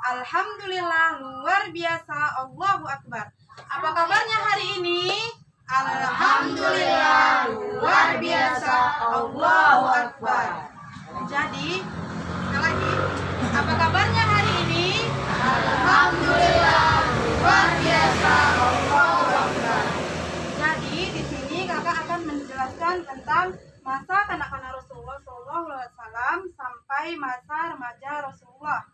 Alhamdulillah, luar biasa, Allahu Akbar. Apa kabarnya hari ini? Alhamdulillah, luar biasa, Allahu Akbar. Jadi, sekali lagi, apa kabarnya hari ini? Alhamdulillah, luar biasa, Allahu Akbar. Jadi, di sini kakak akan menjelaskan tentang masa kanak-kanak Rasulullah SAW sampai masa remaja Rasulullah.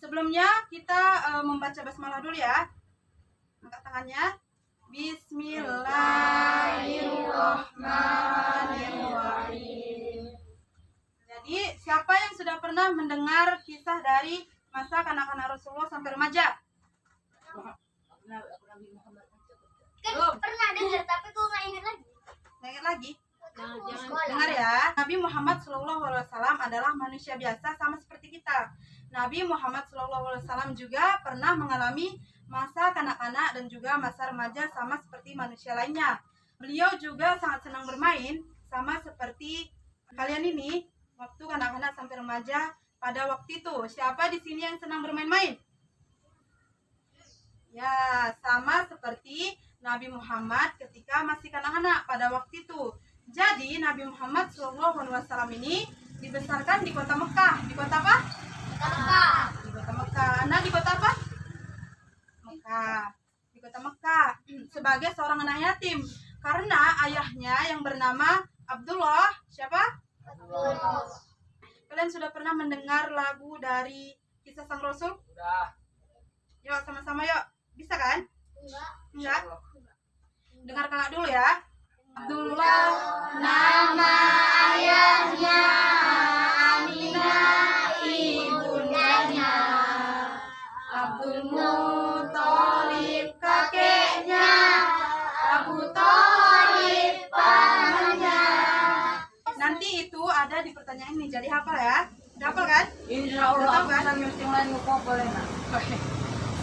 Sebelumnya kita membaca basmalah dulu ya. Angkat tangannya. Bismillahirrahmanirrahim. Jadi siapa yang sudah pernah mendengar kisah dari masa kanak-kanak Rasulullah sampai remaja? Pernah dengar tapi kok nggak ingat lagi. Nggak ingat lagi? Dengar ya. Nabi Muhammad SAW adalah manusia biasa sama seperti kita. Nabi Muhammad SAW juga pernah mengalami masa kanak-kanak dan juga masa remaja sama seperti manusia lainnya. Beliau juga sangat senang bermain sama seperti kalian ini waktu kanak-kanak sampai remaja pada waktu itu. Siapa di sini yang senang bermain-main? Ya, sama seperti Nabi Muhammad ketika masih kanak-kanak pada waktu itu. Jadi Nabi Muhammad SAW ini dibesarkan di kota Mekah. Di kota apa? Di kota Mekah. Anda di kota apa? Mekah. Di kota Mekah sebagai seorang anak yatim karena ayahnya yang bernama Abdullah. Siapa? Abdullah. Kalian sudah pernah mendengar lagu dari Kisah Sang Rasul? Udah. Yuk sama-sama yuk. Bisa kan? Enggak. Enggak? Dengar kakak dulu ya. Abdullah Nama ayahnya Aminah ibundanya. Abdul Muthalib kakeknya, Abu Thalib pamannya. Nanti itu ada di pertanyaan ini, jadi hafal ya. Udah hafal kan? Insya Allah kan mesti mulai ngukop boleh nak.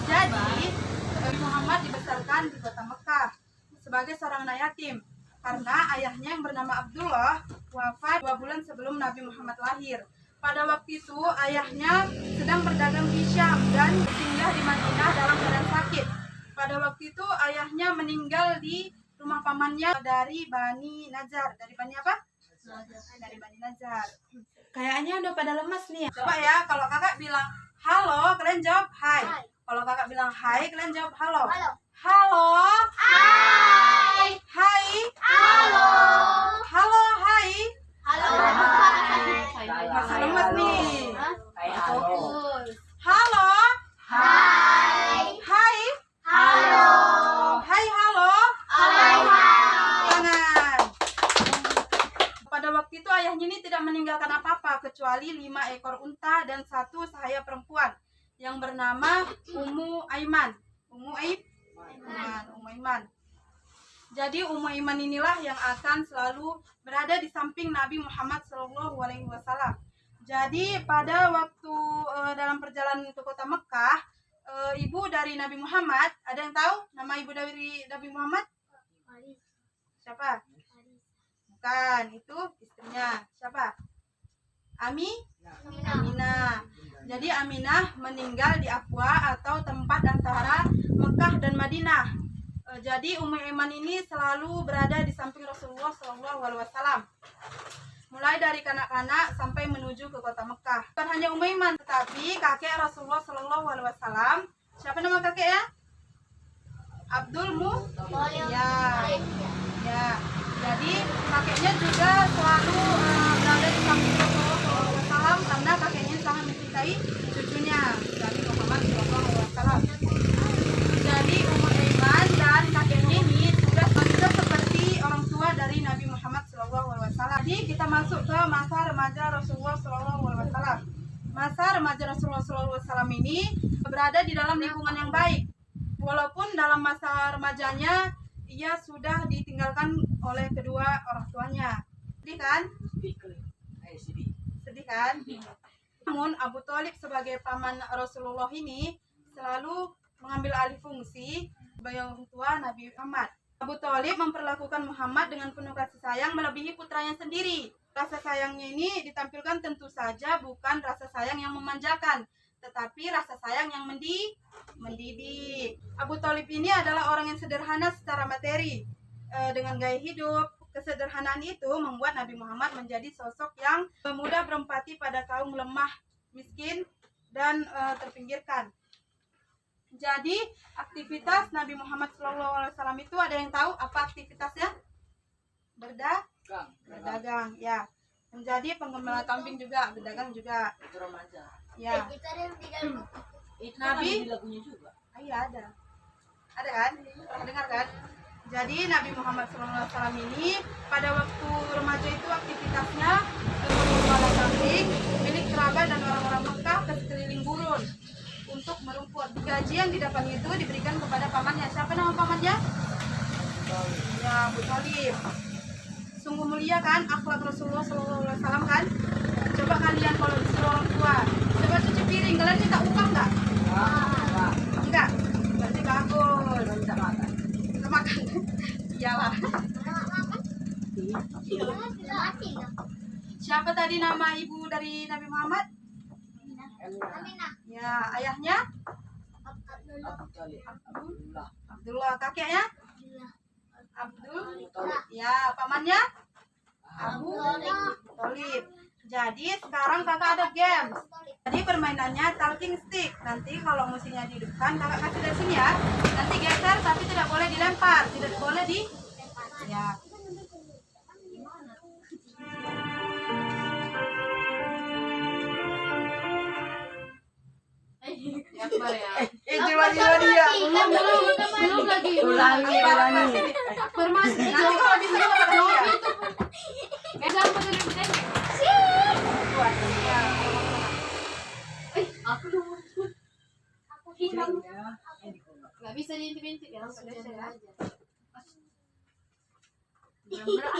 Jadi Nabi Muhammad dibesarkan di kota Mekah sebagai seorang anak yatim karena ayahnya yang bernama Abdullah wafat 2 bulan sebelum Nabi Muhammad lahir. Pada waktu itu ayahnya sedang berdagang di Syam dan singgah di Madinah dalam keadaan sakit. Pada waktu itu ayahnya meninggal di rumah pamannya dari Bani Najjar. Dari Bani apa? Dari Bani Najjar. Kayaknya udah pada lemas nih. Coba ya, kalau kakak bilang halo, kalian jawab hai. Kalau kakak bilang hai, kalian jawab halo. Halo. Halo. Hai. Hai. Halo. Halo, hai. Halo. Masih lemas nih. Kayak halo. Halo. Hai. Hai. Halo. Hai, halo. Hai. Tangan. Pada waktu itu ayahnya ini tidak meninggalkan apa-apa kecuali 5 ekor unta dan 1 sahaya perempuan yang bernama Ummu Aiman. Ummu Aiman. Jadi Ummu Aiman inilah yang akan selalu berada di samping Nabi Muhammad SAW. Jadi pada waktu dalam perjalanan ke kota Mekah, ibu dari Nabi Muhammad, ada yang tahu nama ibu dari Nabi Muhammad? Siapa? Bukan, itu istrinya. Siapa? Aminah. Jadi Aminah meninggal di Afwa atau tempat antara Mekah dan Madinah. Jadi Ummu Aiman ini selalu berada di samping Rasulullah SAW. Mulai dari kanak-kanak sampai menuju ke kota Mekah. Bukan hanya Ummu Aiman, tetapi kakek Rasulullah SAW. Siapa nama kakeknya? Abdul Muthalib. Ya. Jadi kakeknya juga selalu berada di samping Rasulullah SAW karena kakeknya sangat mencintai cucunya Nabi Muhammad SAW. Jadi Ummu Aiman dan kakeknya ini sudah seperti orang tua dari Nabi Muhammad SAW. Jadi kita masuk ke masa remaja Rasulullah SAW. Masa remaja Rasulullah SAW ini berada di dalam lingkungan yang baik. Walaupun dalam masa remajanya ia sudah ditinggalkan oleh kedua orang tuanya. Sedih kan? Sedih kan? Namun Abu Thalib sebagai paman Rasulullah ini selalu mengambil alih fungsi sebagai orang tua Nabi Muhammad. Abu Thalib memperlakukan Muhammad dengan penuh kasih sayang melebihi putranya sendiri. Rasa sayangnya ini ditampilkan tentu saja bukan rasa sayang yang memanjakan, tetapi rasa sayang yang mendidik. Abu Thalib ini adalah orang yang sederhana secara materi. Dengan gaya hidup, kesederhanaan itu membuat Nabi Muhammad menjadi sosok yang mudah berempati pada kaum lemah, miskin, dan terpinggirkan. Jadi aktivitas Nabi Muhammad SAW itu ada yang tahu apa aktivitasnya? Berdagang, ya. Menjadi penggembala kambing juga, berdagang juga. Itu remaja. Ya. Itu Nabi? Nabi lagunya juga. Iya ada kan? Pernah dengar kan? Jadi Nabi Muhammad SAW ini pada waktu remaja itu aktivitasnya menggembala kambing milik kerabat dan orang-orang Mekah ke sekeliling gurun untuk merumput. Gaji yang didapatnya itu diberikan kepada pamannya. Siapa nama pamannya? Ya, Abu Thalib. Sungguh mulia kan akhlak Rasulullah SAW kan? Coba kalian kalau disuruh orang tua, coba cuci piring, kalian minta upah nggak? Enggak. Berarti bagus. Bisa makan. Kita makan. Iyalah. Siapa tadi nama ibu dari Nabi Muhammad? Ya, ayahnya Abu Thalib. Abdullah. Abdullah, kakeknya Abdul. Ya, pamannya Abu Thalib. Jadi sekarang kakak ada games. Jadi permainannya talking stick. Nanti kalau musiknya dihidupkan, kakak kasih dari sini ya. Nanti geser tapi tidak boleh dilempar, tidak boleh di. Ya. Ya, Akbar ya. Coba dia. Belum lagi. Ulangi. Formasi. Nanti kalau bisa kita ya. Gak bisa diintip-intip ya, langsung Udah, aja.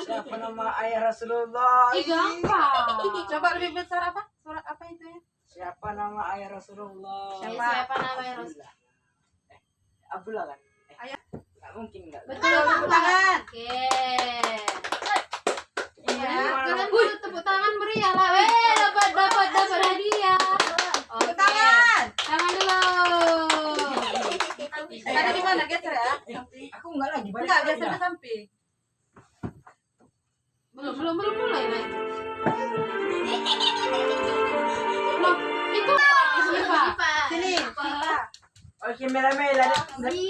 Siapa nama ayah Rasulullah? Gampang. Coba lebih besar apa? Surat apa itu ya? Siapa nama ayah Rasulullah? Siapa namanya Rasul? Abdullah kan? Ayah. Nggak mungkin nggak. Betul, tepuk tangan. Oke. Iya. Kalian boleh tepuk tangan meriah lah. Dapat hadiah. Tepuk tangan. Tangan dulu. Tadi di mana geser ya? Aku nggak lagi. balik Enggak, lagi geser ke dah. samping. Belum mulai naik. Loh, itu siapa? Sini. Kita. Oke, mela-mela. Tadi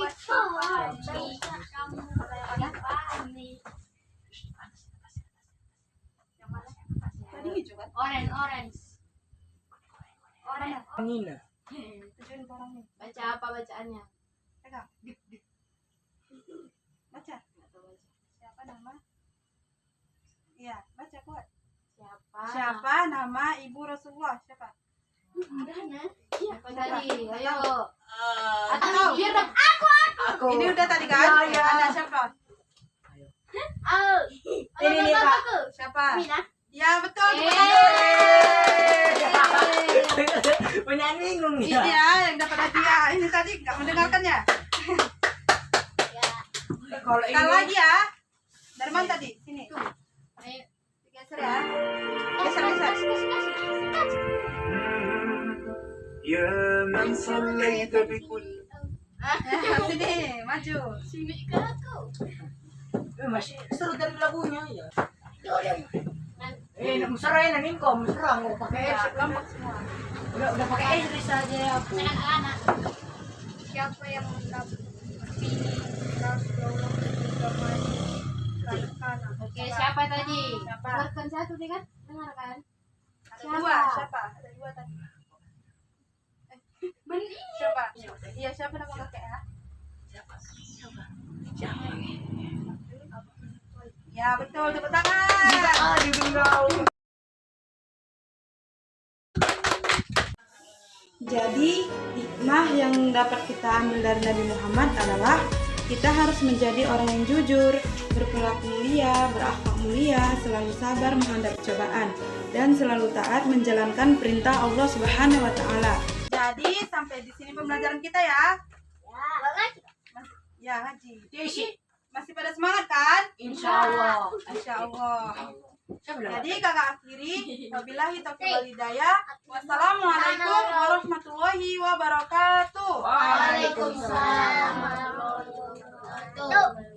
hijau kan? Orange. Nina. Tujuin ke orang nih. Baca apa bacaannya? Pegang. Baca. Siapa nama? Iya, baca kuat. Siapa nama ibu Rasulullah? Siapa? Siapa tadi? Ayo. Atau Biar dong. Aku. ini udah tadi kan? Ya. Ada siapa? Ini Kak. Siapa? Ya betul. Tepuk tangan. Penyanyi bingung Ini ya. ya yang dapat hadiah. Ini tadi nggak mendengarkannya. Kalau Sekali ini lagi ya. Dari mana tadi? Sini. Ayo. Geser ya. Geser. يا من صليت بكل Sini, maju. masih seru dari lagunya ya. Musara nangin kok, musara nggak pakai es. Lompat semua. Udah pakai es saja ya aku. Siapa yang mendapat Rasulullah Oke, siapa tadi? Siapa? Dengarkan satu deh kan? Dengarkan. Ada dua. Siapa? Ada dua tadi. Siapa? Iya, siapa nama kakek ya? Ya betul, tepuk tangan. Jadi hikmah yang dapat kita ambil dari Nabi Muhammad adalah kita harus menjadi orang yang jujur, berperilaku mulia, berakhlak mulia, selalu sabar menghadapi cobaan, dan selalu taat menjalankan perintah Allah Subhanahu wa Ta'ala. Jadi sampai di sini pembelajaran kita ya. Ya, ngaji. Masih pada semangat kan? Insya Allah. Insya Allah. Jadi kakak akhiri, wabillahi taufiq wal hidayah. Wassalamualaikum warahmatullahi wabarakatuh. Waalaikumsalam warahmatullahi wabarakatuh.